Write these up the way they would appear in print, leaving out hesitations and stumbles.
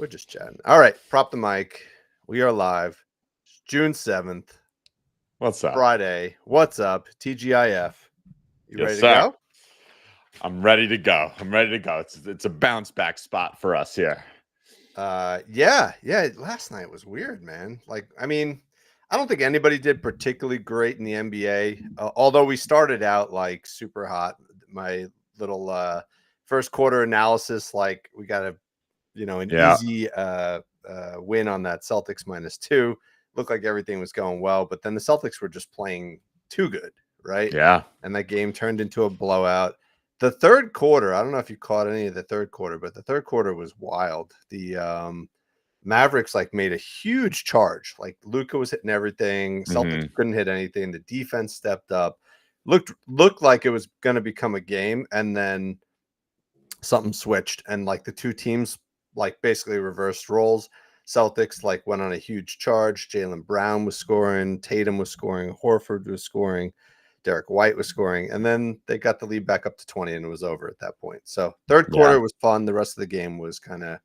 We're just chatting. All right, prop the mic. We are live. It's June 7th, What's up? Friday. What's up? TGIF. You Yes, ready to sir. go? I'm ready to go. It's a bounce back spot for us here. Yeah. Last night was weird, man. I don't think anybody did particularly great in the NBA. Although we started out like super hot. My little first quarter analysis, like we got an Yeah. easy win on that Celtics -2. Looked like everything was going well, but then the Celtics were just playing too good, right? Yeah. And that game turned into a blowout. The third quarter, I don't know if you caught any of the third quarter, but the third quarter was wild. The Mavericks like made a huge charge. Like Luka was hitting everything. Celtics couldn't hit anything. The defense stepped up. Looked like it was going to become a game, and then something switched, and like the two teams like basically reversed roles. Celtics like went on a huge charge. Jaylen Brown was scoring, Tatum was scoring, Horford was scoring, Derek White was scoring, and then they got the lead back up to 20, and it was over at that point. So third quarter was fun. The rest of the game was kind of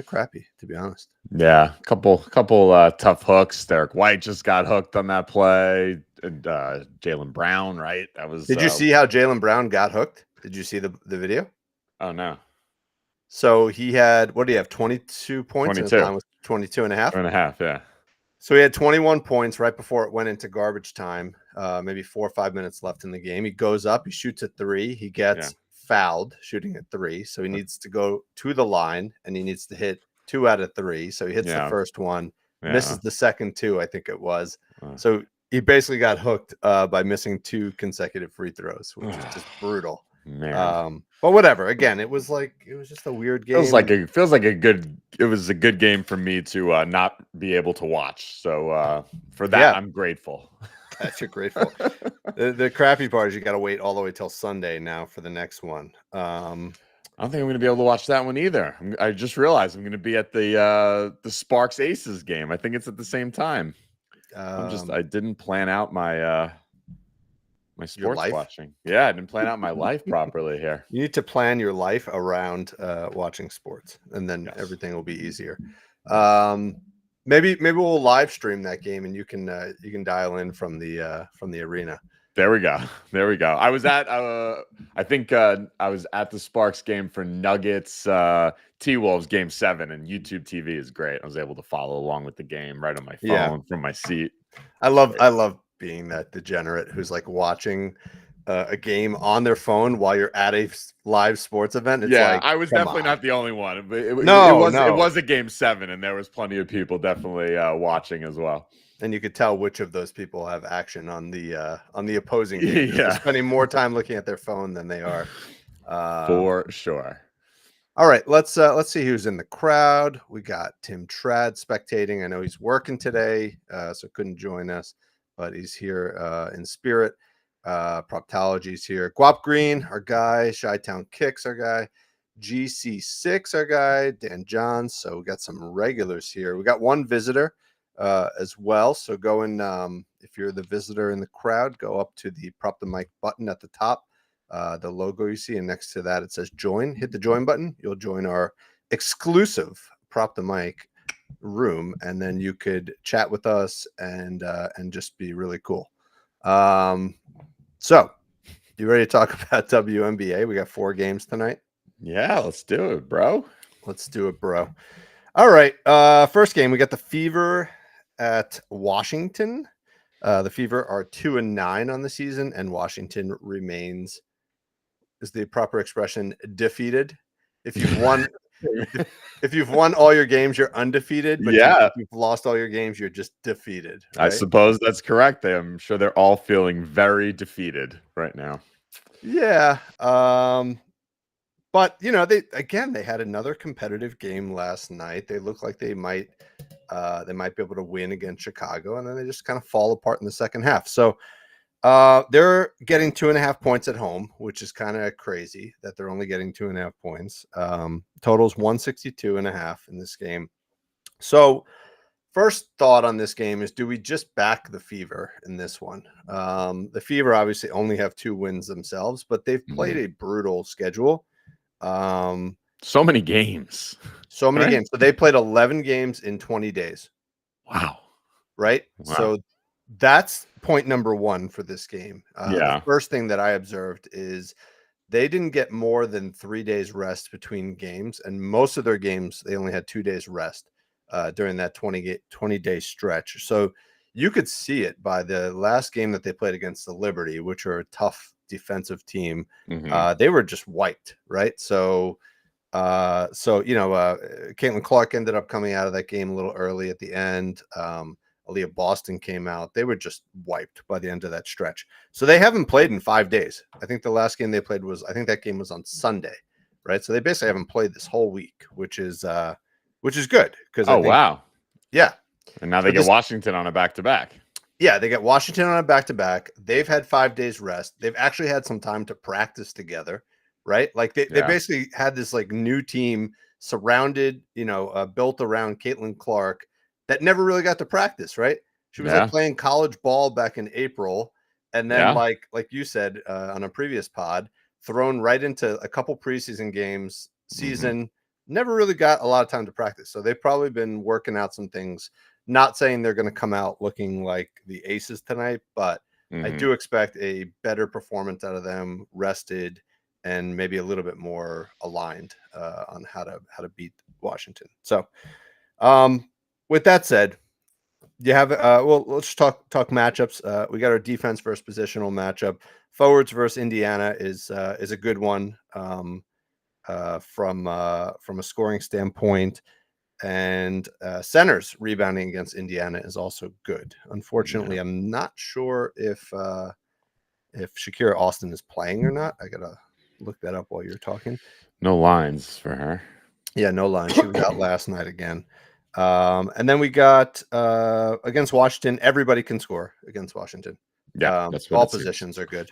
crappy, to be honest. Yeah. Couple tough hooks. Derek White just got hooked on that play. And Jaylen Brown, right? That was. Did you see how Jaylen Brown got hooked? Did you see the video? Oh no. So he had, what do you have? 22 points. 22. And the time was 22 and a half. 2.5. Yeah. So he had 21 points right before it went into garbage time. Maybe 4 or 5 minutes left in the game. He goes up, he shoots at 3. He gets fouled shooting at 3. So he needs to go to the line, and he needs to hit 2 out of 3. So he hits the first one, misses the second 2, I think it was. So he basically got hooked by missing 2 consecutive free throws, which is just brutal. Man. But whatever. Again, it was just a weird game. It was a good game for me to not be able to watch. So for that, I'm grateful. That you're grateful. The crappy part is you got to wait all the way till Sunday now for the next one. I don't think I'm going to be able to watch that one either. I just realized I'm going to be at the Sparks Aces game. I think it's at the same time. I didn't plan out my sports watching. Yeah, I didn't plan out my life properly here. You need to plan your life around watching sports, and then everything will be easier. Maybe we'll live stream that game, and you can dial in from the arena. There we go. I was at I think I was at the Sparks game for Nuggets T-Wolves game 7, and YouTube TV is great. I was able to follow along with the game right on my phone from my seat. I love being that degenerate who's like watching a game on their phone while you're at a live sports event. It's I was definitely not the only one. But it was a game 7, and there was plenty of people definitely watching as well. And you could tell which of those people have action on the opposing team. They're spending more time looking at their phone than they are. For sure. All right, let's see who's in the crowd. We got Tim Trad spectating. I know he's working today, so couldn't join us, but he's here in spirit. Proptology's here. Guap Green, our guy. Chi-Town Kicks, our guy. GC6, our guy. Dan Johns. So we got some regulars here. We got one visitor as well. So go in, if you're the visitor in the crowd, go up to the Prop the Mic button at the top. The logo you see, and next to that it says join. Hit the join button. You'll join our exclusive Prop the Mic room, and then you could chat with us and just be really cool. So you ready to talk about WNBA? We got 4 games tonight. Yeah, let's do it, bro. All right. First game, we got the Fever at Washington. The Fever are 2-9 on the season, and Washington remains, is the proper expression, defeated. If you've won if you've won all your games, you're undefeated. But if you've lost all your games, you're just defeated. Right? I suppose that's correct. I'm sure they're all feeling very defeated right now. Yeah. But they had another competitive game last night. They look like they might be able to win against Chicago, and then they just kind of fall apart in the second half. So they're getting 2.5 points at home, which is kind of crazy that they're only getting 2.5 points. Totals 162.5 in this game. So first thought on this game is, do we just back the Fever in this one? The Fever obviously only have 2 wins themselves, but they've played a brutal schedule. So many games. So many Right? games. So they played 11 games in 20 days. Wow. Right? Wow. So that's point number one for this game. The Yeah. first thing that I observed is they didn't get more than 3 days rest between games, and most of their games, they only had 2 days rest during that 20-day stretch. So you could see it by the last game that they played against the Liberty, which are a tough defensive team. They were just wiped, right? So Caitlin Clark ended up coming out of that game a little early at the end. Aaliyah Boston came out. They were just wiped by the end of that stretch. So they haven't played in 5 days. I think the last game they played I think that game was on Sunday, right? So they basically haven't played this whole week, which is good because wow. Yeah. And now they get Washington on a back-to-back. Yeah, they get Washington on a back-to-back. They've had 5 days rest. They've actually had some time to practice together, right? Like they basically had this like new team surrounded, built around Caitlin Clark that never really got to practice, right? She was like playing college ball back in April, and then like you said on a previous pod, thrown right into a couple preseason games, season, never really got a lot of time to practice. So they've probably been working out some things. Not saying they're going to come out looking like the Aces tonight, but I do expect a better performance out of them, rested, and maybe a little bit more aligned on how to beat Washington. So, with that said, you have let's talk matchups. We got our defense versus positional matchup. Forwards versus Indiana is a good one from a scoring standpoint. And centers rebounding against Indiana is also good. Unfortunately, I'm not sure if Shakira Austin is playing or not. I gotta look that up while you're talking. No lines for her. Yeah, no lines. She was out last night again. And then we got against Washington. Everybody can score against Washington. Yeah, all positions are good.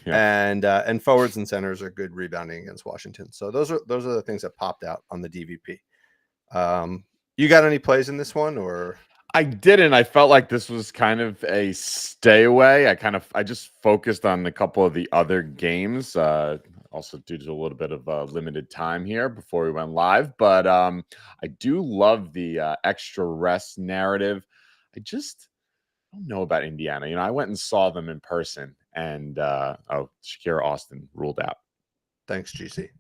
And forwards and centers are good rebounding against Washington. So those are the things that popped out on the DVP. You got any plays in this one, or? I didn't. I felt like this was kind of a stay away. I just focused on a couple of the other games, also due to a little bit of limited time here before we went live. But I do love the extra rest narrative. I just don't know about Indiana. I went and saw them in person, and Shakira Austin ruled out. Thanks, GC.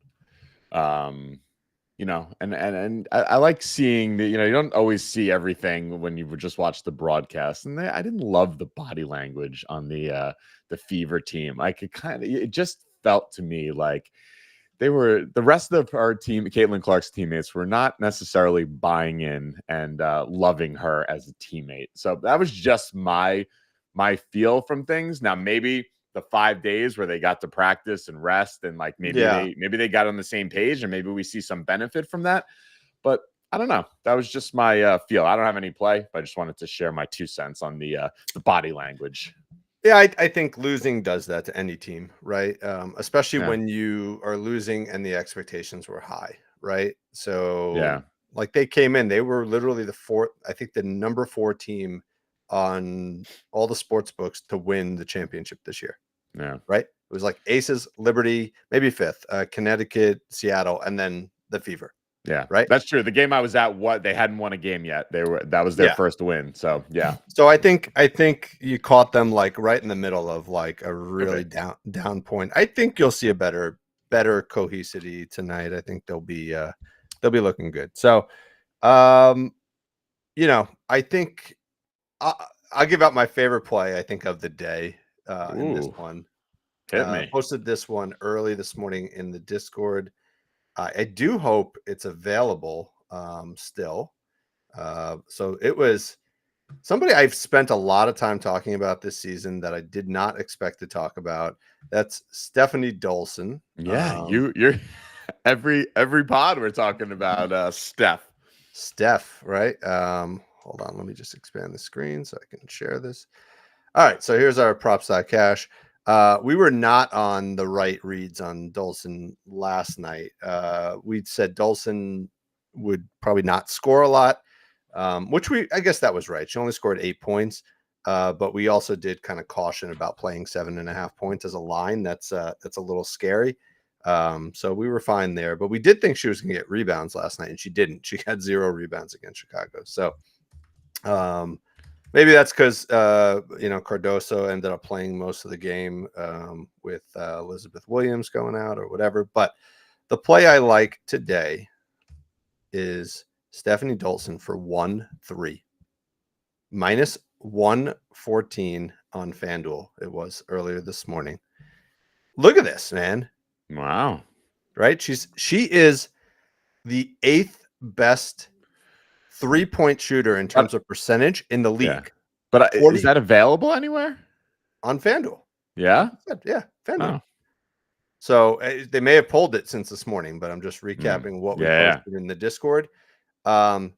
And I like seeing that, you don't always see everything when you just watch the broadcast. And I didn't love the body language on the Fever team. It just felt to me like the rest of our team, Caitlin Clark's teammates, were not necessarily buying in and loving her as a teammate. So that was just my feel from things. Now, maybe the 5 days where they got to practice and rest, and like maybe they got on the same page, and maybe we see some benefit from that. But I don't know. That was just my feel. I don't have any play, but I just wanted to share my 2 cents on the body language. Yeah, I think losing does that to any team, right? Especially when you are losing and the expectations were high, right? So like they came in, they were literally the number 4 team on all the sports books to win the championship this year. Yeah. Right. It was like Aces, Liberty, maybe 5th, Connecticut, Seattle, and then the Fever. Yeah. Right. That's true. The game I was at, they hadn't won a game yet. That was their first win. So yeah. So I think you caught them like right in the middle of like a really down point. I think you'll see a better cohesivity tonight. I think they'll be looking good. So I think I'll give out my favorite play, I think, of the day in this one. Hit me. Posted this one early this morning in the Discord. I do hope it's available still. So it was somebody I've spent a lot of time talking about this season that I did not expect to talk about. That's Stephanie Dolson. Yeah, you're every pod we're talking about Steph, right? Hold on, let me just expand the screen so I can share this. All right, so here's our props.cash. We were not on the right reads on Dolson last night. We'd said Dolson would probably not score a lot, which I guess that was right. She only scored 8 points, but we also did kind of caution about playing 7.5 points as a line. That's a little scary. So we were fine there, but we did think she was going to get rebounds last night, and she didn't. She had 0 rebounds against Chicago. So maybe that's because Cardoso ended up playing most of the game with Elizabeth Williams going out or whatever. But the play I like today is Stephanie Dolson for 1-3 minus 114 on FanDuel. It was earlier this morning. Look at this, man. Wow. Right? She is the 8th best 3-point shooter in terms of percentage in the league. Yeah. But is that available anywhere? On FanDuel. Yeah? Yeah, FanDuel. Oh. So they may have pulled it since this morning, but I'm just recapping what we posted in the Discord. I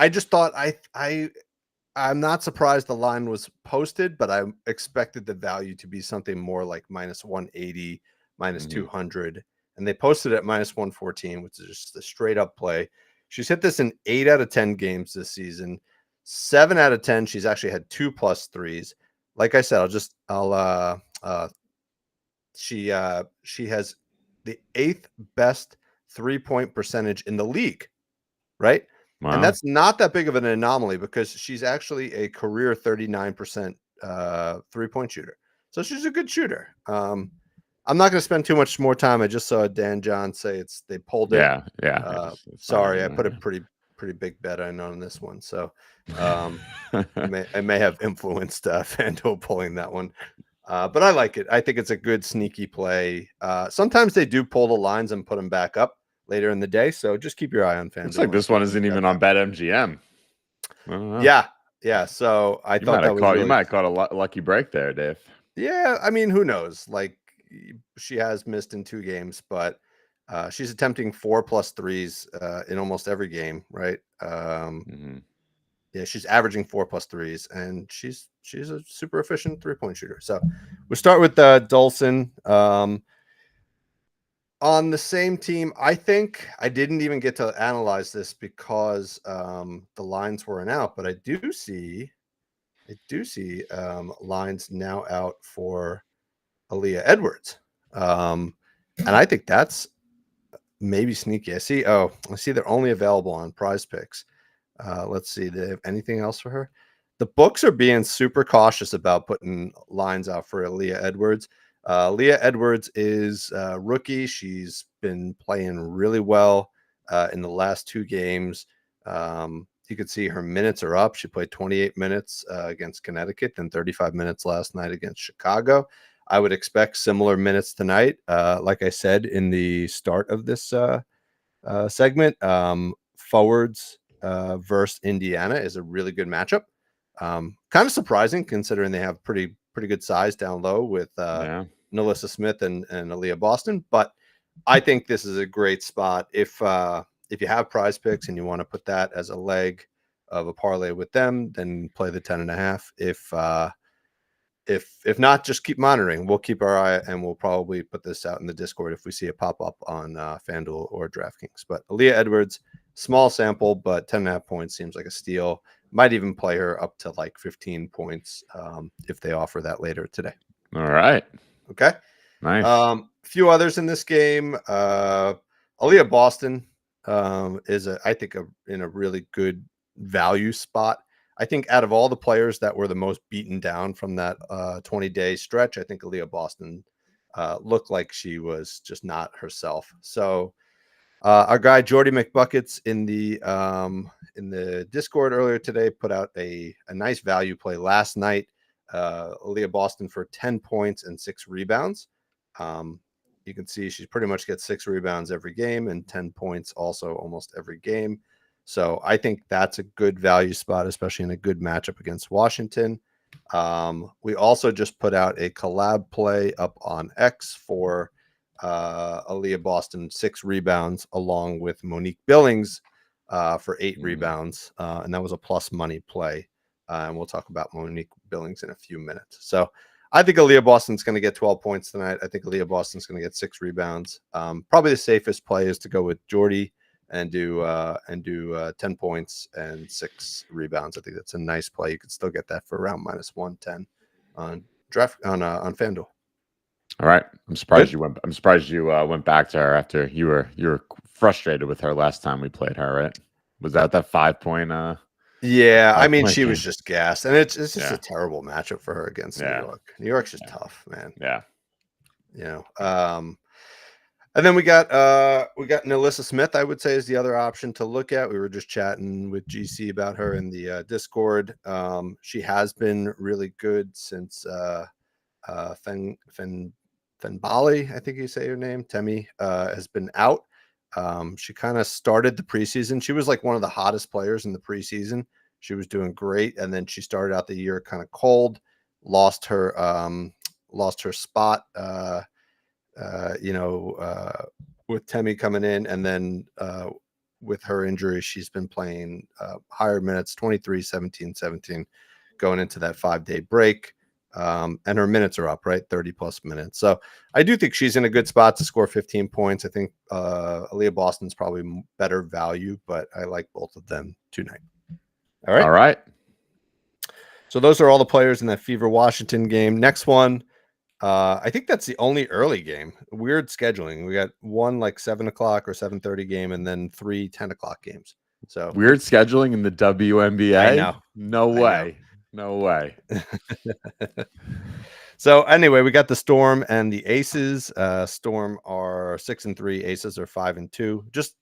just thought I'm not surprised the line was posted, but I expected the value to be something more like minus 180, minus 200. And they posted it at minus 114, which is just a straight up play. She's hit this in 8 out of 10 games this season. 7 out of 10, she's actually had 2+ threes. Like I said, she has the 8th best 3-point percentage in the league, right? Wow. And that's not that big of an anomaly because she's actually a career 39% 3-point shooter. So she's a good shooter. I'm not going to spend too much more time. I just saw Dan John say they pulled it. Yeah. Sorry, I put a pretty big bet on this one. So I may have influenced FanDuel pulling that one. But I like it. I think it's a good sneaky play. Sometimes they do pull the lines and put them back up later in the day. So just keep your eye on FanDuel. Looks like this one isn't even on BetMGM. I don't know. Yeah. So I thought you might have caught a lucky break there, Dave. Yeah, I mean, who knows? Like, she has missed in 2 games, but she's attempting 4+ threes in almost every game, right? Yeah, she's averaging 4+ threes, and she's a super efficient 3-point shooter. So we'll start with Dolson. On the same team, I think I didn't even get to analyze this because the lines weren't out, but I do see lines now out for Aaliyah Edwards. And I think that's maybe sneaky. I see they're only available on Prize Picks. Let's see, do they have anything else for her? The books are being super cautious about putting lines out for Aaliyah Edwards. Aaliyah Edwards is a rookie. She's been playing really well in the last 2 games. You could see her minutes are up. She played 28 minutes against Connecticut, then 35 minutes last night against Chicago. I would expect similar minutes tonight. Like I said in the start of this segment, forwards versus Indiana is a really good matchup. Kind of surprising considering they have pretty good size down low with NaLyssa Smith and Aaliyah Boston. But I think this is a great spot if you have Prize Picks and you want to put that as a leg of a parlay with them, then play the 10.5. If not, just keep monitoring. We'll keep our eye, and we'll probably put this out in the Discord if we see it pop up on FanDuel or DraftKings. But Aaliyah Edwards, small sample, but 10.5 points seems like a steal. Might even play her up to like 15 points if they offer that later today. All right. Okay. Nice. A few others in this game. Aaliyah Boston is I think in a really good value spot. I think out of all the players that were the most beaten down from that 20-day stretch, I think Aaliyah Boston looked like she was just not herself. So our guy Jordy McBuckets in the Discord earlier today put out a nice value play last night. Aaliyah Boston for 10 points and 6 rebounds. You can see she pretty much gets 6 rebounds every game and 10 points also almost every game. So I think that's a good value spot, especially in a good matchup against Washington. We also just put out a collab play up on X for Aaliyah Boston, 6 rebounds, along with Monique Billings for 8 rebounds. And that was a plus money play. And we'll talk about Monique Billings in a few minutes. So I think Aaliyah Boston's going to get 12 points tonight. I think Aaliyah Boston's going to get 6 rebounds. Probably the safest play is to go with Jordy and do 10 points and 6 rebounds. I think that's a nice play. You could still get that for around -110 on FanDuel. All right. I'm surprised you went back to her after you were frustrated with her last time we played her, right? Was that 5-point Yeah, I mean, 5-point she game? was just gassed, and it's just Yeah. a terrible matchup for her against New Yeah. York. New York's just Yeah. tough, man. Yeah. You know, and then we got Nalissa Smith, I would say, is the other option to look at. We were just chatting with GC about her in the Discord. She has been really good since Fenbali, I think you say her name, Temi, has been out. She kind of started the preseason. She was like one of the hottest players in the preseason. She was doing great, and then she started out the year kind of cold, lost her spot. With Temi coming in, and then with her injury, she's been playing higher minutes, 23, 17, 17, going into that 5-day break. And her minutes are up, right? 30 plus minutes. So I do think she's in a good spot to score 15 points. I think Aaliyah Boston's probably better value, but I like both of them tonight. All right. All right. So those are all the players in that Fever Washington game. Next one. I think that's the only early game. Weird scheduling. We got one like 7 o'clock or 7:30 game, and then 3 10 o'clock games. So weird scheduling in the WNBA. I know. No way. No way. So anyway, we got the Storm and the Aces. Storm are 6-3. Aces are 5-2. Just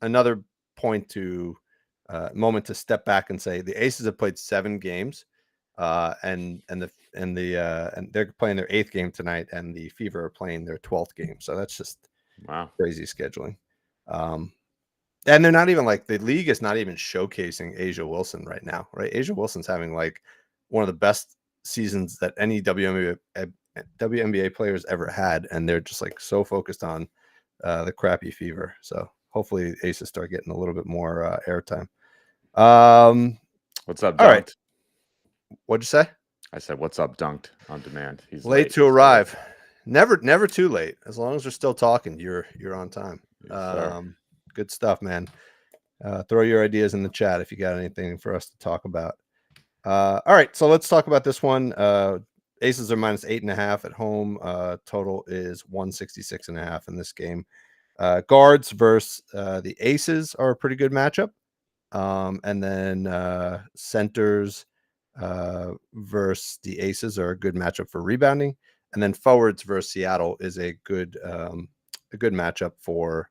another moment to step back and say the Aces have played 7 games. And they're playing their 8th game tonight, and the Fever are playing their 12th game. So that's just crazy scheduling. And they're not even like, the league is not even showcasing A'ja Wilson right now, right? A'ja Wilson's having like one of the best seasons that any WNBA players ever had, and they're just like so focused on the crappy Fever. So hopefully Aces start getting a little bit more airtime. What's up, all right. What'd you say? I said, "What's up, Dunked on demand." He's late to arrive. Never too late. As long as we're still talking, you're on time. Yes, good stuff, man. Throw your ideas in the chat if you got anything for us to talk about. All right, so let's talk about this one. Aces are -8.5 at home. Total is 166.5 in this game. Guards versus the Aces are a pretty good matchup. And then centers versus the Aces are a good matchup for rebounding, and then forwards versus Seattle is a good matchup for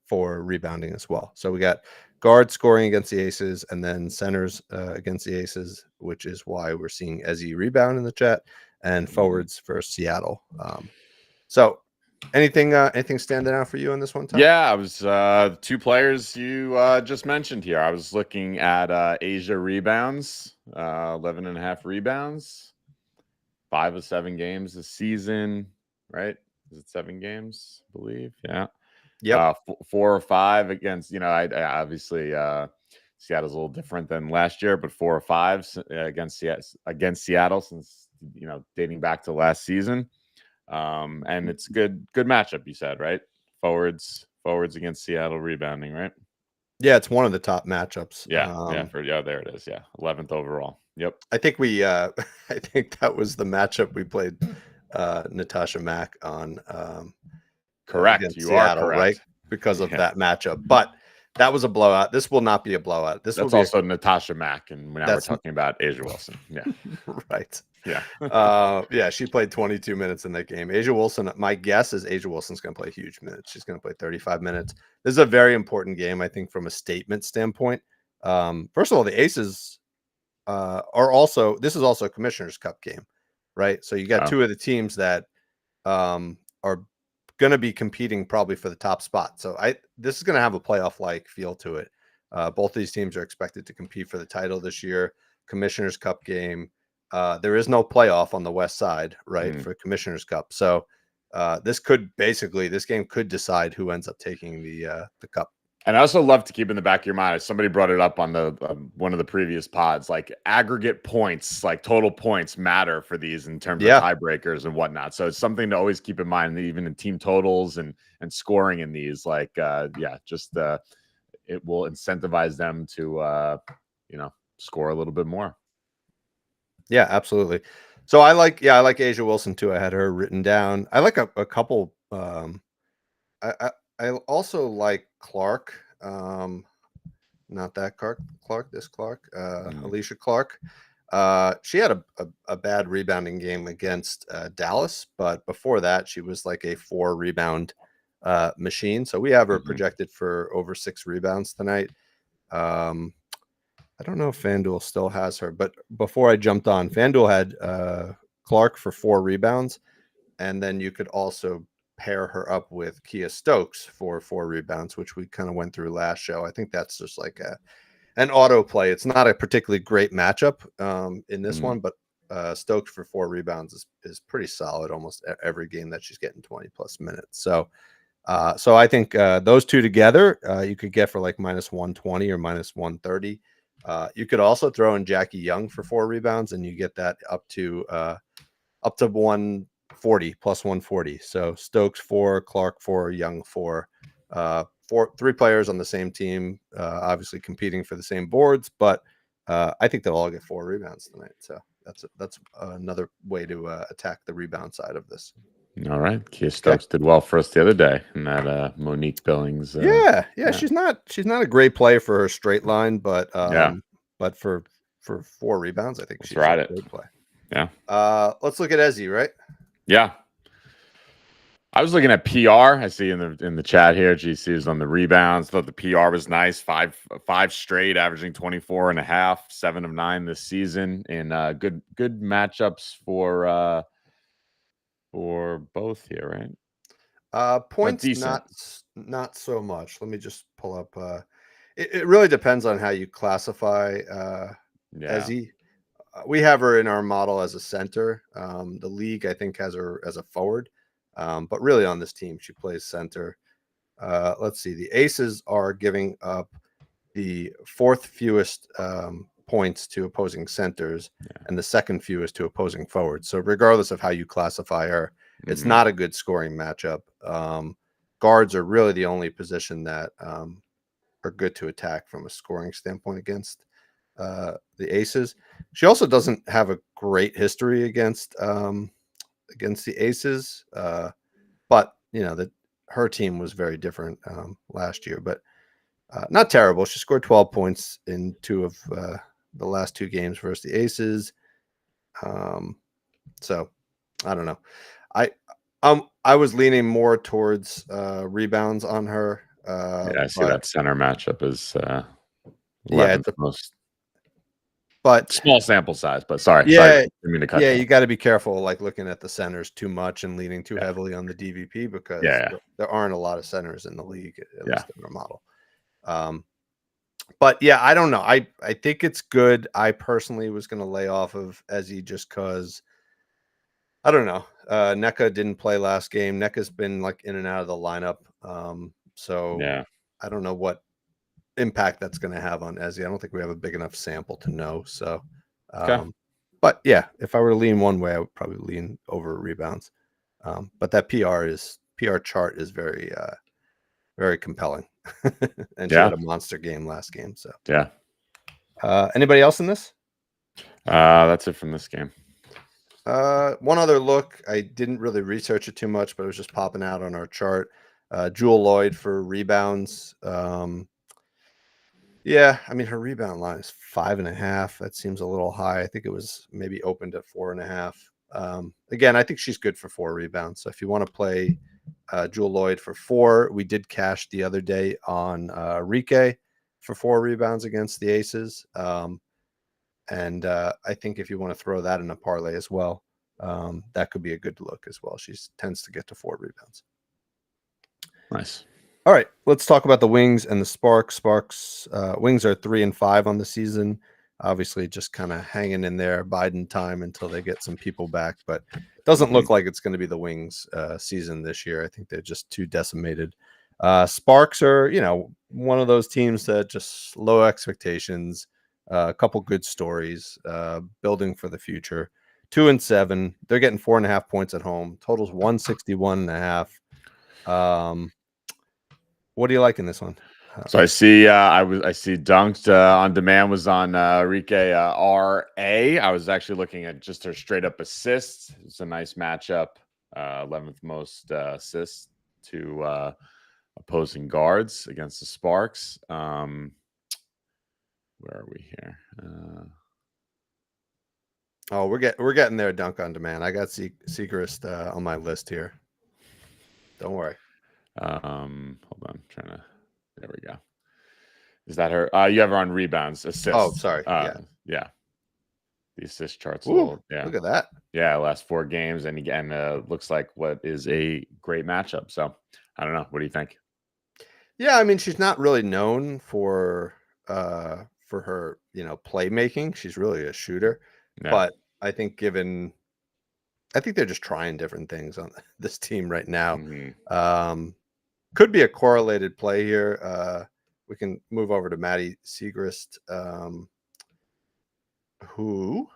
for rebounding as well. So we got guards scoring against the Aces, and then centers against the Aces, which is why we're seeing Ezzy rebound in the chat, and forwards versus Seattle. So anything standing out for you on this one, Tom? Yeah, I was 2 players you just mentioned here. I was looking at A'ja rebounds, 11.5 rebounds, 5 of 7 games this season, right? Is it 7 games? I believe, yeah. Yeah. 4 or 5 against. I obviously Seattle's a little different than last year, but 4 or 5 against Seattle since dating back to last season. And it's good matchup, you said, right? Forwards against Seattle rebounding, right? Yeah, it's one of the top matchups. There it is. Yeah, 11th overall. Yep. I think I think that was the matchup we played Natasha Mack on. Correct. You Seattle, are correct. Right? Because of that matchup. But that was a blowout. This will not be a blowout. That's also Natasha Mack, and now we're talking about A'ja Wilson. Yeah. Right. Yeah. She played 22 minutes in that game. A'ja Wilson, my guess is A'ja Wilson's going to play huge minutes. She's going to play 35 minutes. This is a very important game, I think, from a statement standpoint. First of all, the Aces are also, this is also a Commissioner's Cup game, right? So you got 2 of the teams that are going to be competing probably for the top spot. So this is going to have a playoff-like feel to it. Both these teams are expected to compete for the title this year. Commissioner's Cup game. There is no playoff on the West side, right, for Commissioner's Cup. So this game could decide who ends up taking the cup. And I also love to keep in the back of your mind, somebody brought it up on the one of the previous pods, like aggregate points, like total points matter for these in terms of tiebreakers and whatnot. So it's something to always keep in mind, even in team totals and scoring in these, it will incentivize them to, score a little bit more. Yeah, absolutely. So I like A'ja Wilson too. I had her written down. I like a couple. I also like Clark. Not that Clark. This Clark. Alicia Clark. She had a bad rebounding game against Dallas, but before that, she was like a 4 rebound machine. So we have her projected for over 6 rebounds tonight. I don't know if FanDuel still has her, but before I jumped on, FanDuel had Clark for 4 rebounds, and then you could also pair her up with Kia Stokes for 4 rebounds, which we kind of went through last show. I think that's just like an auto play. It's not a particularly great matchup in this one, but Stokes for 4 rebounds is pretty solid almost every game that she's getting 20 plus minutes. So I think those two together, you could get for like minus 120 or minus 130. You could also throw in Jackie Young for 4 rebounds, and you get that up to 140 plus 140. So Stokes 4, Clark 4, Young 4. 3 players on the same team, obviously competing for the same boards, but I think they'll all get 4 rebounds tonight. So that's another way to attack the rebound side of this. All right, Kia Stokes did well for us the other day in that Monique Billings. Yeah. She's not a great play for her straight line, but but for 4 rebounds, I think she's a great play. Yeah. Let's look at Ezzy, right? Yeah. I was looking at PR. I see in the chat here, GC is on the rebounds. Thought the PR was nice. Five straight, averaging 24.5, 7 of 9 this season, and good matchups for both here, right? Points not so much. Let me just pull up. It really depends on how you classify Ezzy. We have her in our model as a center. The league, I think, has her as a forward. But really on this team, she plays center. Let's see. The Aces are giving up the 4th fewest points to opposing centers and the 2nd fewest to opposing forwards. So regardless of how you classify her, it's not a good scoring matchup. Guards are really the only position that are good to attack from a scoring standpoint against the Aces. She also doesn't have a great history against the Aces, but her team was very different last year, but not terrible. She scored 12 points in 2 of the last 2 games versus the Aces. So I don't know. I was leaning more towards rebounds on her. I see that center matchup is it's most. But small sample size, but sorry. Yeah, I didn't mean to cut you got to be careful, like looking at the centers too much and leaning too heavily on the DVP because there aren't a lot of centers in the league, at least in our model. But I don't know. I think it's good. I personally was going to lay off of Ezzy just because I don't know. NECA didn't play last game. NECA's been like in and out of the lineup. So I don't know what impact that's going to have on Ezzy. I don't think we have a big enough sample to know. So, but if I were to lean one way, I would probably lean over rebounds. But that PR chart is very, very compelling. And she had a monster game last game. So anybody else in this? That's it from this game. One other look. I didn't really research it too much, but it was just popping out on our chart. Jewel Lloyd for rebounds. I mean, her rebound line is 5.5. That seems a little high. I think it was maybe opened at 4.5. Again, I think she's good for 4 rebounds. So if you want to play Jewel Lloyd for 4, we did cash the other day on Rike for 4 rebounds against the Aces. And I think if you want to throw that in a parlay as well, that could be a good look as well. She tends to get to 4 rebounds. Nice. All right, let's talk about the Wings and the Sparks. Sparks Wings are 3-5 on the season. Obviously, just kind of hanging in there, biding time until they get some people back. But it doesn't look like it's going to be the Wings season this year. I think they're just too decimated. Sparks are, one of those teams that just low expectations, a couple good stories, building for the future. 2-7. They're getting 4.5 points at home. Totals 161.5. What do you like in this one? So I see I see Dunked on Demand was on Enrique RA. I was actually looking at just her straight up assists. It's a nice matchup. 11th most assists to opposing guards against the Sparks. Where are we here? Oh, we're getting there. Dunk on Demand. I got Segrist on my list here. Don't worry. Hold on, I'm trying to. There we go. Is that her? You have her on rebounds, assists. Oh, sorry. Yeah. The assist charts. Ooh, Yeah. Look at that. Yeah, last 4 games, and again, looks like what is a great matchup. So I don't know. What do you think? Yeah, I mean, she's not really known for her, playmaking. She's really a shooter. Yeah. But I think they're just trying different things on this team right now. Mm-hmm. Could be a correlated play here. We can move over to Maddie Segrist, who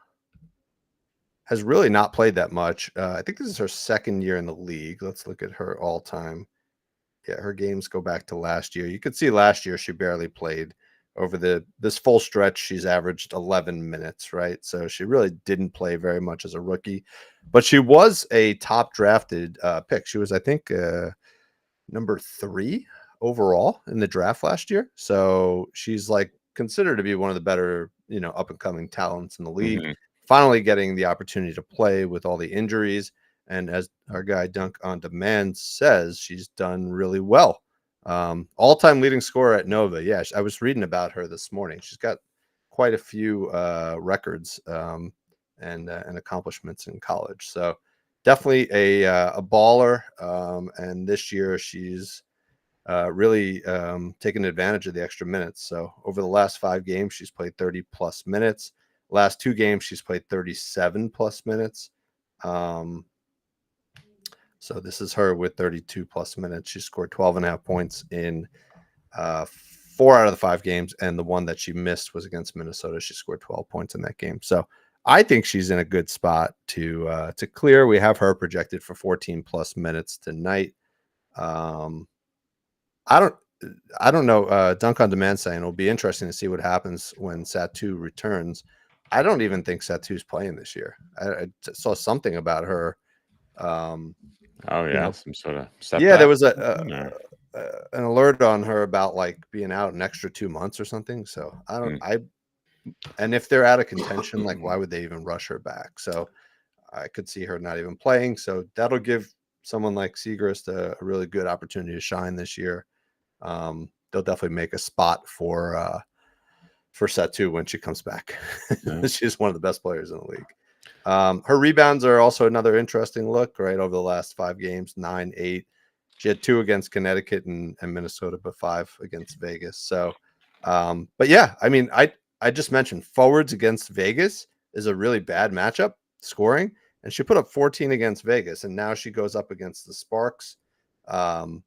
has really not played that much. I think this is her second year in the league. Let's look at her all time. Yeah, her games go back to last year. You could see last year she barely played. Over this full stretch, she's averaged 11 minutes, right? So she really didn't play very much as a rookie, but she was a top drafted pick. She was, I think, number 3 overall in the draft last year. So she's like considered to be one of the better, up and coming talents in the league. Mm-hmm. Finally getting the opportunity to play with all the injuries. And as our guy Dunk on Demand says, she's done really well. All-time leading scorer at Nova. Yeah, I was reading about her this morning. She's got quite a few records and accomplishments in college. So definitely a baller. And this year she's really taken advantage of the extra minutes. So over the last 5 games, she's played 30 plus minutes. Last 2 games, she's played 37 plus minutes. So this is her with 32 plus minutes. She scored 12.5 points in 4 out of the 5 games. And the one that she missed was against Minnesota. She scored 12 points in that game. So I think she's in a good spot to clear. We have her projected for 14 plus minutes tonight. I don't know. Dunk on Demand saying it'll be interesting to see what happens when Satu returns. I don't even think Satu's playing this year. I saw something about her. Some sort of setback. Yeah, there was an alert on her about like being out an extra 2 months or something. So and if they're out of contention, like why would they even rush her back? So I could see her not even playing. So that'll give someone like Segrist a really good opportunity to shine this year. They'll definitely make a spot for Satu when she comes back. Yeah. She's one of the best players in the league. Her rebounds are also another interesting look, right? Over the last 5 games, 9, 8. She had 2 against Connecticut and Minnesota, but 5 against Vegas. So, but yeah, I mean, I just mentioned forwards against Vegas is a really bad matchup scoring, and she put up 14 against Vegas, and now she goes up against the Sparks. And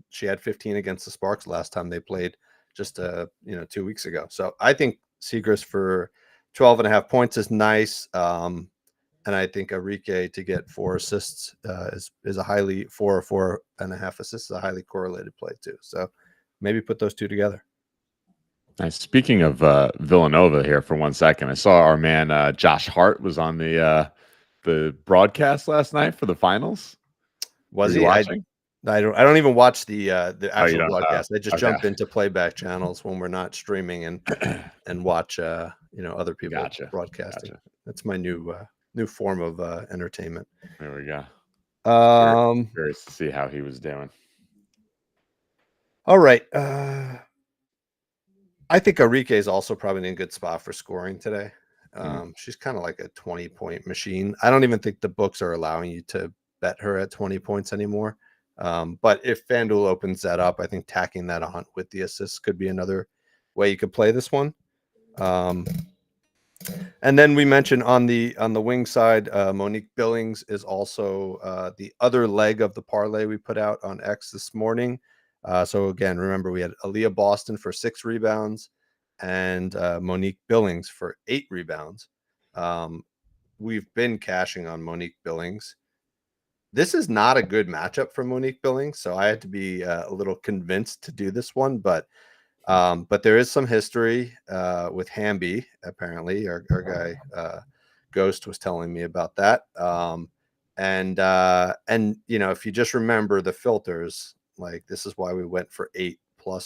she had 15 against the Sparks last time they played just 2 weeks ago. So I think Segrist for 12.5 points is nice. And I think Enrique to get 4 assists is a highly 4.5 assists is a highly correlated play too. So maybe put those 2 together. Nice. Speaking of Villanova here for 1 second, I saw our man Josh Hart was on the broadcast last night for the finals. Was he watching? I don't even watch the actual broadcast. I just jump into playback channels when we're not streaming and watch other people broadcasting. Gotcha. That's my new form of entertainment. There we go. Curious to see how he was doing. All right. I think Enrique is also probably in a good spot for scoring today. She's kind of like a 20-point machine. I don't even think the books are allowing you to bet her at 20 points anymore. But if FanDuel opens that up, I think tacking that on with the assists could be another way you could play this one. And then we mentioned on the wing side, Monique Billings is also the other leg of the parlay we put out on X this morning. So again, remember we had Aaliyah Boston for 6 rebounds and Monique Billings for 8 rebounds. We've been cashing on Monique Billings. This is not a good matchup for Monique Billings, so I had to be a little convinced to do this one. But there is some history with Hamby. Apparently, our guy Ghost was telling me about that. And if you just remember the filters, like this is why we went for 8+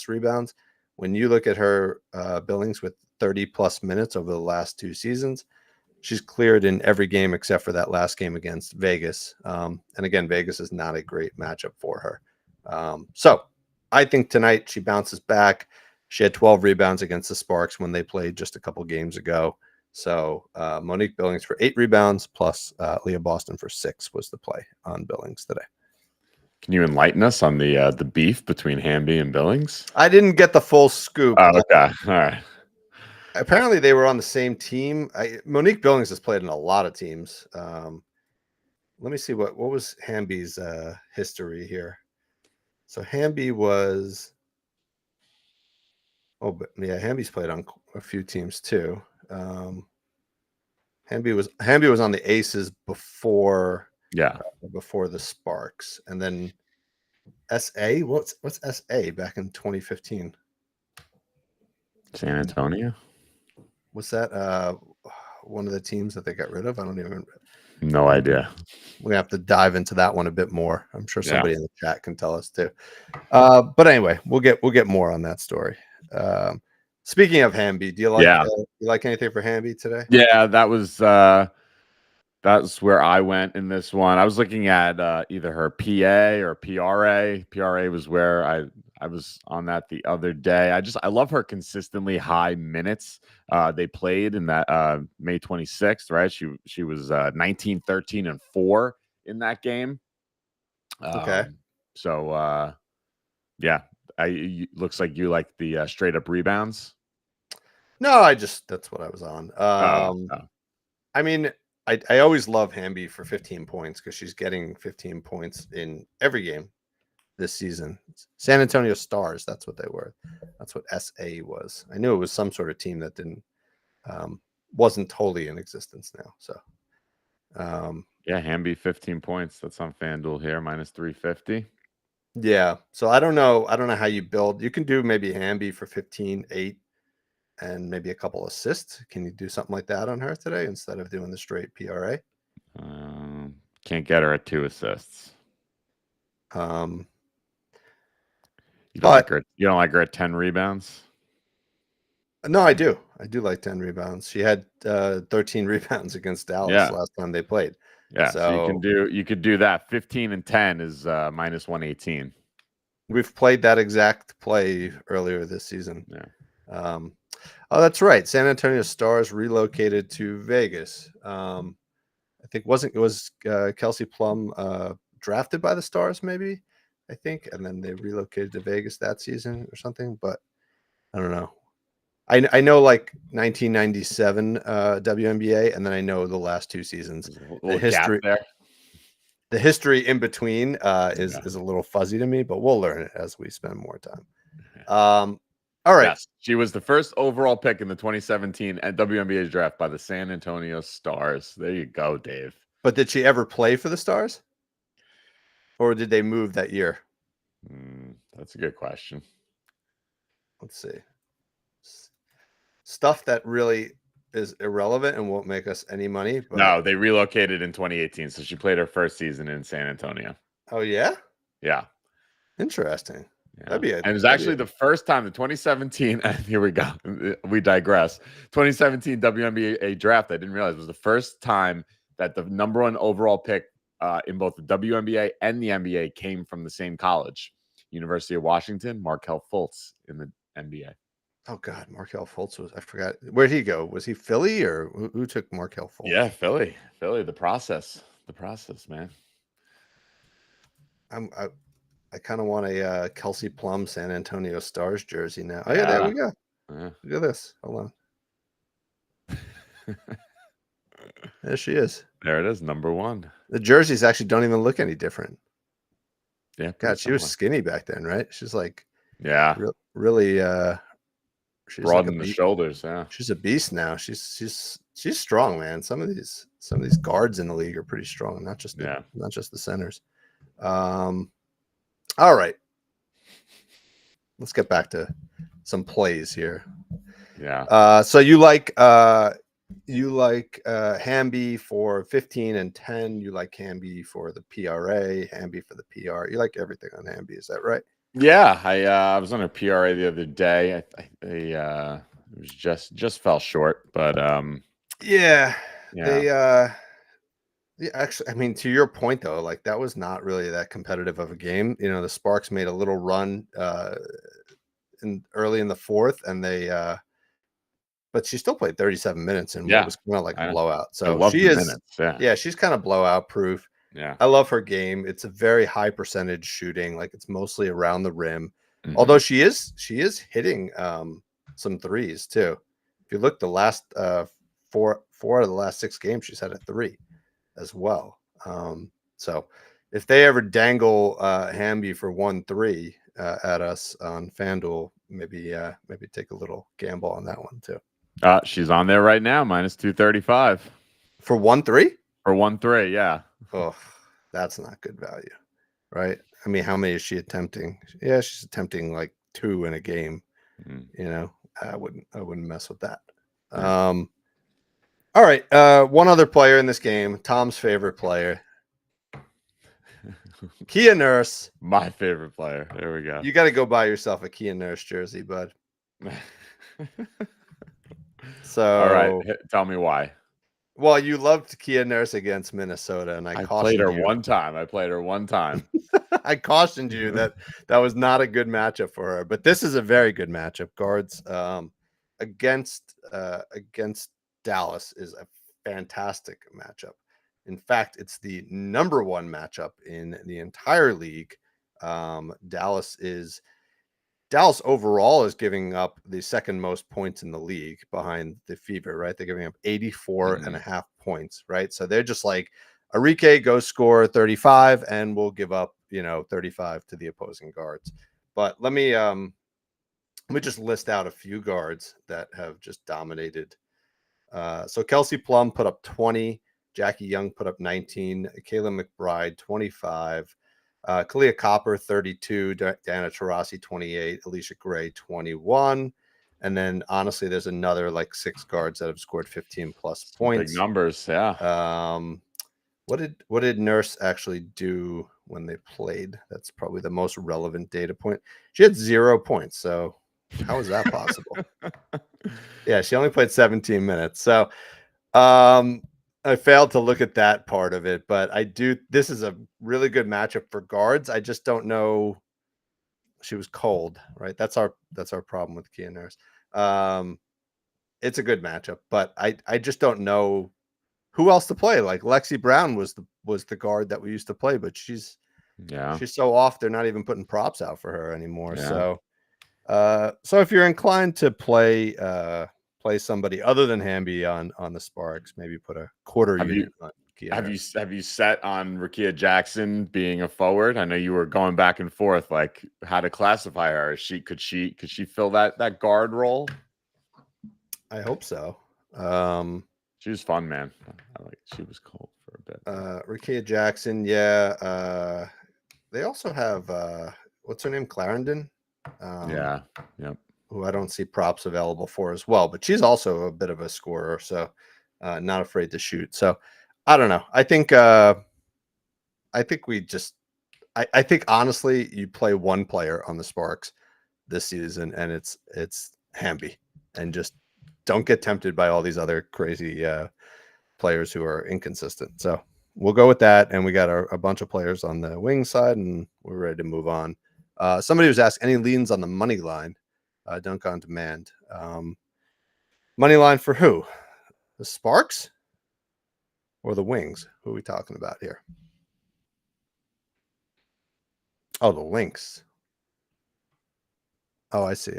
rebounds. When you look at her Billings with 30+ minutes over the last 2 seasons, she's cleared in every game except for that last game against Vegas. And again, Vegas is not a great matchup for her. So I think tonight she bounces back. She had 12 rebounds against the Sparks when they played just a couple games ago. So Monique Billings for 8 rebounds plus Leah Boston for 6 was the play on Billings today. Can you enlighten us on the beef between Hamby and Billings? I didn't get the full scoop. Oh, okay. All right. Apparently they were on the same team. Monique Billings has played in a lot of teams. Let me see what was Hamby's history here. So Hamby was Hamby's played on a few teams too. Hamby was on the Aces before the Sparks, and then SA. What's SA back in 2015? San Antonio. Was that one of the teams that they got rid of? I don't even. No idea. We have to dive into that one a bit more. I'm sure somebody in the chat can tell us too. But anyway, we'll get more on that story. Speaking of Hamby, do you like anything for Hamby today? Yeah, that's where I went in this one. I was looking at either her PA or PRA. PRA was where I was on that the other day. I love her consistently high minutes. They played in that May 26th, right? She was 19, 13, and 4 in that game. Okay. So looks like you like the straight up rebounds. No, that's what I was on. I mean, I always love Hamby for 15 points because she's getting 15 points in every game this season. San Antonio Stars, that's what they were. That's what SA was. I knew it was some sort of team that wasn't totally in existence now. So Hamby 15 points. That's on FanDuel here, -350. Yeah. So I don't know how you build. You can do maybe Hamby for 15, 8, and maybe a couple assists. Can you do something like that on her today instead of doing the straight PRA? Can't get her at 2 assists. You don't like her at 10 rebounds? No, I do. I do like 10 rebounds. She had 13 rebounds against Dallas last time they played. Yeah, so you could do that. 15 and 10 is -118. We've played that exact play earlier this season. Yeah. Oh, that's right. San Antonio Stars relocated to Vegas. I think it was Kelsey Plum drafted by the Stars, maybe, I think, and then they relocated to Vegas that season or something. But I don't know. I know like 1997 WNBA, and then I know the last 2 seasons. The history in between is a little fuzzy to me, but we'll learn it as we spend more time. All right. Yes, she was the first overall pick in the 2017 WNBA draft by the San Antonio Stars. There you go, Dave. But did she ever play for the Stars? Or did they move that year? That's a good question. Let's see. Stuff that really is irrelevant and won't make us any money. But... No, they relocated in 2018. So she played her first season in San Antonio. Oh, yeah? Yeah. Interesting. Yeah. And it was actually the first time, the 2017, and here we go, we digress. 2017 WNBA draft, I didn't realize, was the first time that the number 1 overall pick in both the WNBA and the NBA came from the same college. University of Washington, Markelle Fultz in the NBA. Oh, God, Markelle Fultz I forgot. Where'd he go? Was he Philly or who took Markelle Fultz? Yeah, Philly, the process, man. I kind of want a Kelsey Plum San Antonio Stars jersey now. Oh, yeah, there we go. Yeah. Look at this. Hold on. There she is. There it is, number 1. The jerseys actually don't even look any different. Yeah. God, she was skinny back then, right? She's like, yeah, really She's broaden the shoulders. Yeah, she's a beast now. She's strong, man. Some of these guards in the league are pretty strong, not just the centers. All right, let's get back to some plays here. Yeah. So you like Hamby for 15 and 10. You like Hamby for the PRA, Hamby for the PR. You like everything on Hamby, is that right? Yeah, I was on her PRA the other day. It was just fell short, but yeah. Actually, I mean, to your point though, like that was not really that competitive of a game. You know, the Sparks made a little run early in the fourth, and they but she still played 37 minutes in what was kind of like a blowout. So she is minutes. Yeah, she's kind of blowout proof. Yeah. I love her game. It's a very high percentage shooting, like it's mostly around the rim. Although she is hitting some threes too. If you look, the last four out of the last 6 games, she's had a 3 as well. So if they ever dangle Hamby for 1-3 at us on FanDuel, maybe take a little gamble on that one too. She's on there right now, -235 for 1-3. For 1-3, yeah. Oh, that's not good value, right? I mean, how many is she attempting? Yeah, she's attempting like 2 in a game. You know, I wouldn't mess with that. All right, one other player in this game, Tom's favorite player, Kia Nurse. My favorite player. There we go. You got to go buy yourself a Kia Nurse jersey, bud. So, all right, tell me why. Well, you loved Kia Nurse against Minnesota, and I played her one time. I cautioned you that was not a good matchup for her, but this is a very good matchup. Guards against Dallas is a fantastic matchup. In fact, it's the number 1 matchup in the entire league. Dallas overall is giving up the second most points in the league behind the Fever, right? They're giving up 84 and a half points, right? So they're just like, Arike, go score 35 and we'll give up, 35 to the opposing guards. But let me just list out a few guards that have just dominated. So Kelsey Plum put up 20, Jackie Young put up 19, Kayla McBride 25, Kalia Copper 32, Diana Taurasi 28, Alicia Gray 21, and then honestly, there's another like 6 guards that have scored 15 plus points. Big numbers, yeah. What did Nurse actually do when they played? That's probably the most relevant data point. She had 0 points, so how is that possible? Yeah, she only played 17 minutes, so I failed to look at that part of it, but I do. This is a really good matchup for guards. I just don't know. She was cold, right? That's our problem with Kia Nurse. It's a good matchup, but I just don't know who else to play. Like Lexi Brown was the guard that we used to play, but she's so off. They're not even putting props out for her anymore. Yeah. So if you're inclined to play somebody other than Hamby on the Sparks, maybe put a quarter unit on Kia. Have you set on Rickea Jackson being a forward? I know you were going back and forth like how to classify her. Could she fill that guard role? I hope so. She was fun, man. She was cold for a bit. Rickea Jackson, yeah. They also have what's her name? Clarendon. Yep. Who I don't see props available for as well, but she's also a bit of a scorer, so not afraid to shoot. So I don't know. I think honestly, you play one player on the Sparks this season, and it's Hamby, and just don't get tempted by all these other crazy players who are inconsistent. So we'll go with that, and we got a bunch of players on the wing side, and we're ready to move on. Somebody was asked any leans on the money line. Dunk on demand. Money line for who? The Sparks or the Wings? Who are we talking about here? Oh, the Lynx. Oh, I see.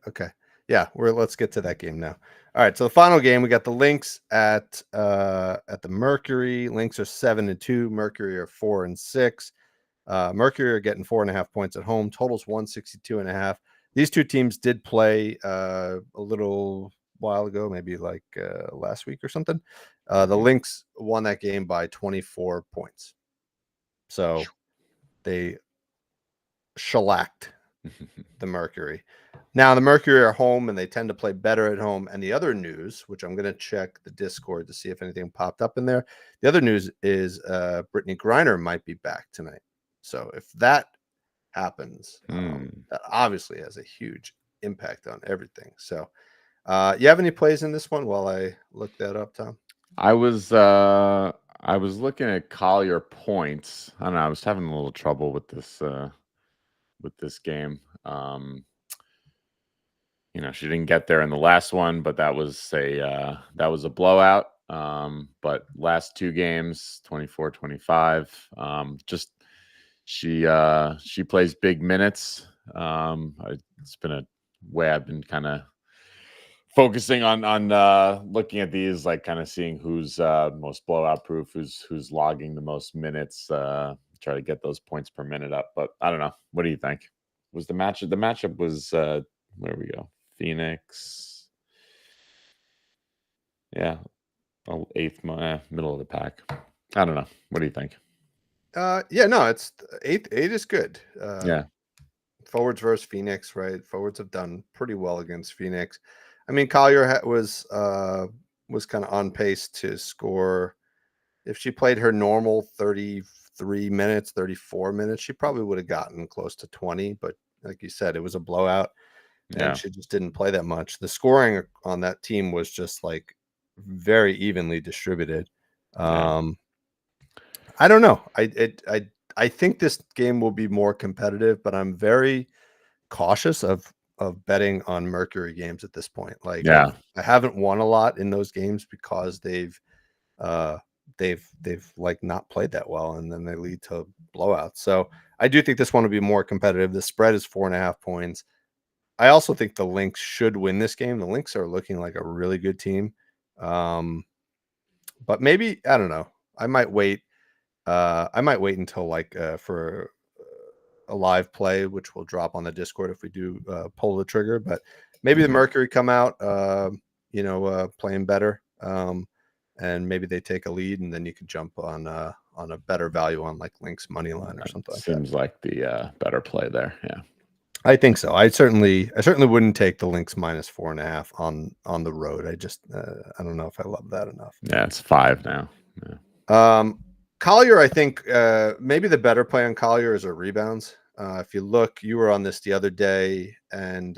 Okay. Yeah, let's get to that game now. All right, so the final game, we got the Lynx at the Mercury. Lynx are 7-2. Mercury are 4-6. Mercury are getting 4.5 points at home. Totals 162.5. these two teams did play a little while ago, maybe like last week or something. The Lynx won that game by 24 points. So they shellacked the Mercury. Now the Mercury are home and they tend to play better at home. And the other news, which I'm going to check the Discord to see if anything popped up in there. The other news is Brittany Griner might be back tonight. So if that happens, that obviously has a huge impact on everything. So you have any plays in this one while I look that up, Tom? I was looking at Collier points. I don't know. I was having a little trouble with this game. She didn't get there in the last one, but that was a blowout. But last two games, 24-25. Just she plays big minutes. It's been a way I've been kind of focusing on looking at these, like kind of seeing who's most blowout proof, who's logging the most minutes, try to get those points per minute up. But I don't know. What do you think? Was the matchup? The matchup was where we go? Phoenix. Yeah. Eighth, middle of the pack. I don't know. What do you think? It's eight is good. Yeah. Forwards versus Phoenix, right? Forwards have done pretty well against Phoenix. I mean, Collier was kind of on pace to score. If she played her normal 33 minutes, 34 minutes, she probably would have gotten close to 20. But like you said, it was a blowout, and she just didn't play that much. The scoring on that team was just like very evenly distributed. I don't know. I think this game will be more competitive, but I'm very cautious of betting on Mercury games at this point. Like, I haven't won a lot in those games because they've like not played that well, and then they lead to blowouts. So I do think this one will be more competitive. The spread is 4.5 points. I also think the Lynx should win this game. The Lynx are looking like a really good team. But maybe, I don't know. I might wait until for a live play, which will drop on the Discord if we do pull the trigger. But maybe the Mercury come out, playing better, and maybe they take a lead, and then you could jump on a better value on like Lynx money line or something. Seems like the better play there. Yeah, I think so. I certainly wouldn't take the Lynx minus 4.5 on the road. I don't know if I love that enough. Yeah, it's 5 now. Yeah. Collier, I think maybe the better play on Collier is her rebounds. If you look, you were on this the other day, and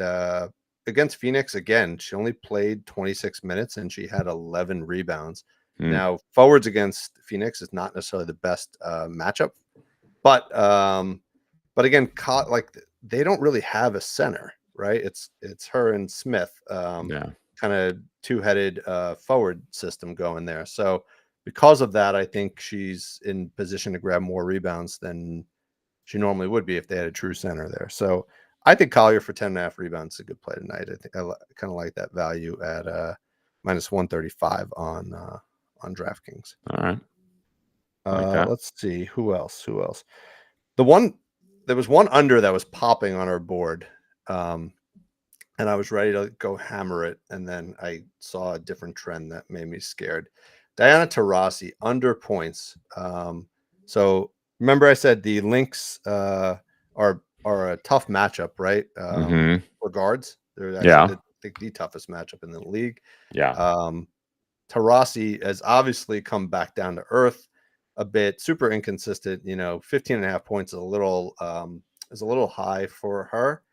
against Phoenix, again, she only played 26 minutes and she had 11 rebounds. Now, forwards against Phoenix is not necessarily the best matchup, but again, they don't really have a center, right? It's her and Smith, kind of two-headed forward system going there. So because of that, I think she's in position to grab more rebounds than she normally would be if they had a true center there. So I think Collier for 10.5 rebounds is a good play tonight. I think I kind of like that value at minus 135 on DraftKings. All right. Let's see who else. There was one under that was popping on our board, and I was ready to go hammer it, and then I saw a different trend that made me scared. Diana Taurasi under points. So remember I said the Lynx are a tough matchup, right? For guards. They're actually the toughest matchup in the league. Taurasi has obviously come back down to earth a bit, super inconsistent. 15.5 points is a little high for her.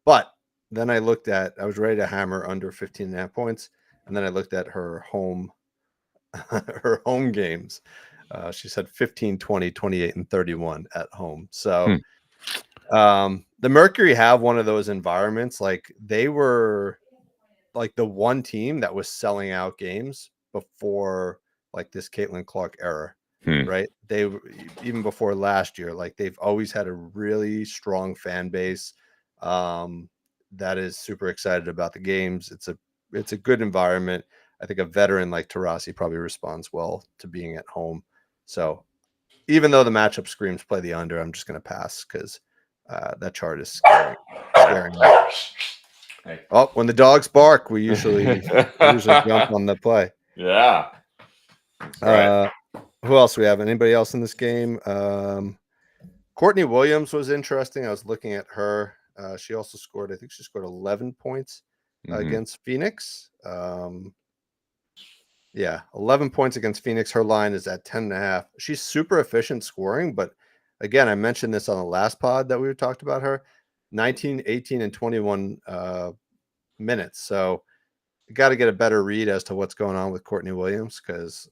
But then I was ready to hammer under 15.5 points. And then I looked at her home games. She said 15, 20, 28, and 31 at home. So the Mercury have one of those environments. Like, they were like the one team that was selling out games before like this Caitlin Clark era, right? They, even before last year, like they've always had a really strong fan base that is super excited about the games. It's a good environment. I think a veteran like Taurasi probably responds well to being at home. So even though the matchup screams play the under, I'm just going to pass because That chart is scaring me. Oh, when the dogs bark, we usually jump on the play. Yeah. That's right. Who else we have? Anybody else in this game? Courtney Williams was interesting. I was looking at her. She also scored, I think she scored 11 points against Phoenix. 11 points against Phoenix. Her line is at 10.5. She's super efficient scoring, but again, I mentioned this on the last pod that we talked about her. 19, 18, and 21 minutes. So you got to get a better read as to what's going on with Courtney Williams, because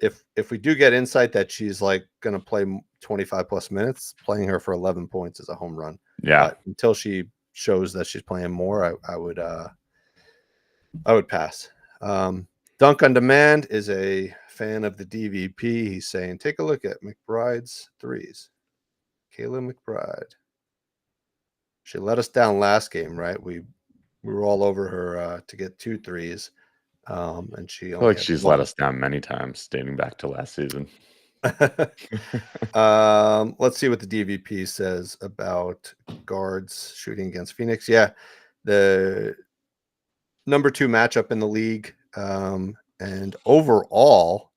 if we do get insight that she's like going to play 25 plus minutes, playing her for 11 points is a home run. Yeah. But until she shows that she's playing more, I would pass. Dunk on Demand is a fan of the DVP. He's saying, take a look at McBride's threes. Kayla McBride. She let us down last game, right? We were all over her to get 2 threes. And she only she's let us down many times dating back to last season. Let's see what the DVP says about guards shooting against Phoenix. Yeah, the number 2 matchup in the league. And overall,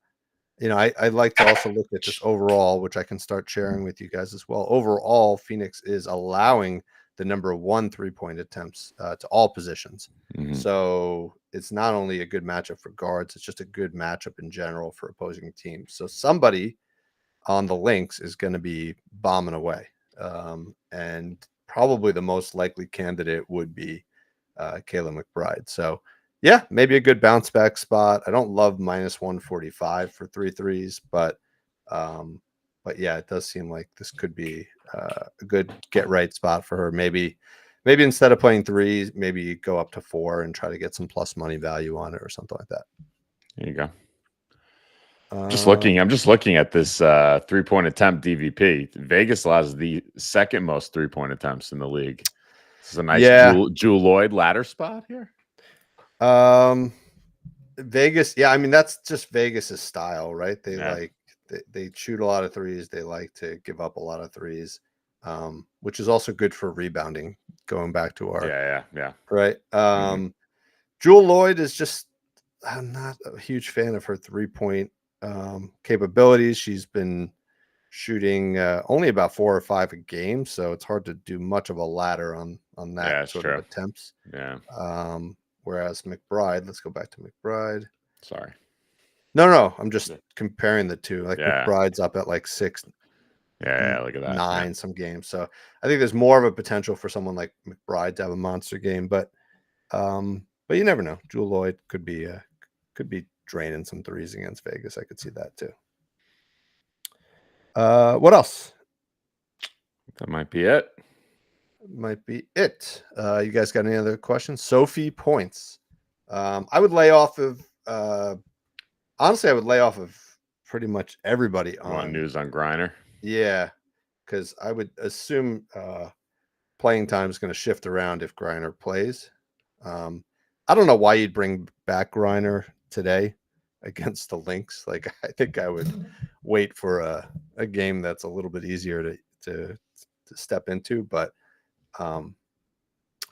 I like to also look at just overall, which I can start sharing with you guys as well. Overall, Phoenix is allowing the number 1 3-point attempts to all positions. So it's not only a good matchup for guards, it's just a good matchup in general for opposing teams. So somebody on the Lynx is going to be bombing away. And probably the most likely candidate would be Kayla McBride. So yeah, maybe a good bounce back spot. I don't love minus 145 for 3 threes, but yeah, it does seem like this could be a good get right spot for her. Maybe instead of playing 3s, maybe you go up to 4 and try to get some plus money value on it or something like that. There you go. I'm just looking at this 3-point attempt DVP. Vegas allows the second most 3-point attempts in the league. This is a nice Jewel Lloyd ladder spot here. Vegas, yeah, I mean that's just Vegas's style, right? They shoot a lot of 3s. They like to give up a lot of 3s, which is also good for rebounding. Going back to our right. Jewel Lloyd is just, I'm not a huge fan of her 3-point capabilities. She's been shooting only about 4 or 5 a game, so it's hard to do much of a ladder on that sort of attempts. Yeah. Whereas McBride, let's go back to McBride. Sorry. No, I'm just comparing the two. Like McBride's up at like 6. Yeah, look at that. 9 some games. So I think there's more of a potential for someone like McBride to have a monster game, but you never know. Jewel Lloyd could be draining some 3s against Vegas. I could see that too. What else? That might be it. Might be it. You guys got any other questions? Sophie Points. I would lay off of honestly, I would lay off of pretty much everybody on news on Griner. Yeah, because I would assume playing time is going to shift around if Griner plays. I don't know why you'd bring back Griner today against the Lynx. Like, I think I would wait for a game that's a little bit easier to step into. But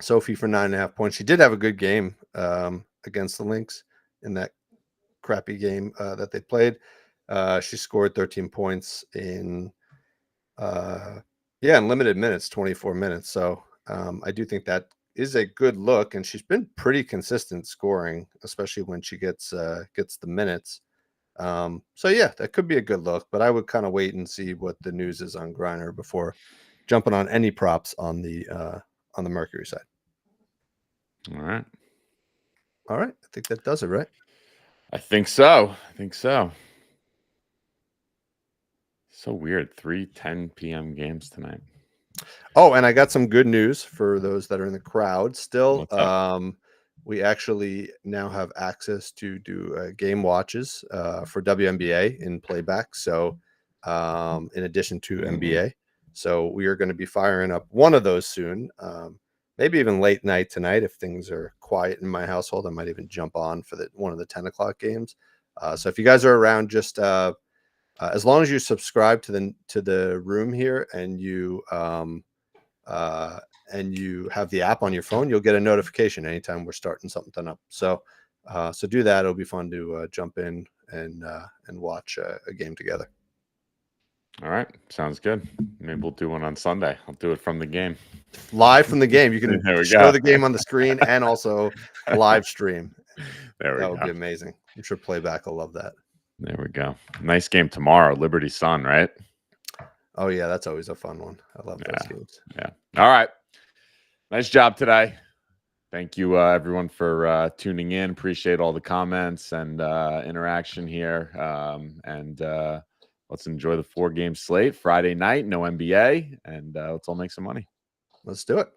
Sophie for 9.5 points. She did have a good game against the Lynx in that crappy game that they played. She scored 13 points in limited minutes, 24 minutes. So I do think that is a good look, and she's been pretty consistent scoring, especially when she gets the minutes. So yeah, that could be a good look, but I would kind of wait and see what the news is on Griner before jumping on any props on the Mercury side. All right. I think that does it, right? I think so. So weird. 3:10 p.m. games tonight. Oh, and I got some good news for those that are in the crowd still. We actually now have access to do game watches for WNBA in playback. So in addition to NBA. So we are going to be firing up one of those soon. Maybe even late night tonight. If things are quiet in my household, I might even jump on for one of the 10 o'clock games. So if you guys are around, just as long as you subscribe to the room here and you have the app on your phone, you'll get a notification anytime we're starting something up. So do that. It'll be fun to jump in and watch a game together. All right, sounds good. Maybe we'll do one on Sunday. I'll do it from the game, live from the game. You can show the game on the screen and also live stream. There we go. That would be amazing. I'm sure playback will love that. There we go. Nice game tomorrow, Liberty Sun, right? Oh yeah, that's always a fun one. I love those games. Yeah. All right. Nice job today. Thank you, everyone, for tuning in. Appreciate all the comments and interaction here. Let's enjoy the 4-game slate Friday night. No NBA, and let's all make some money. Let's do it.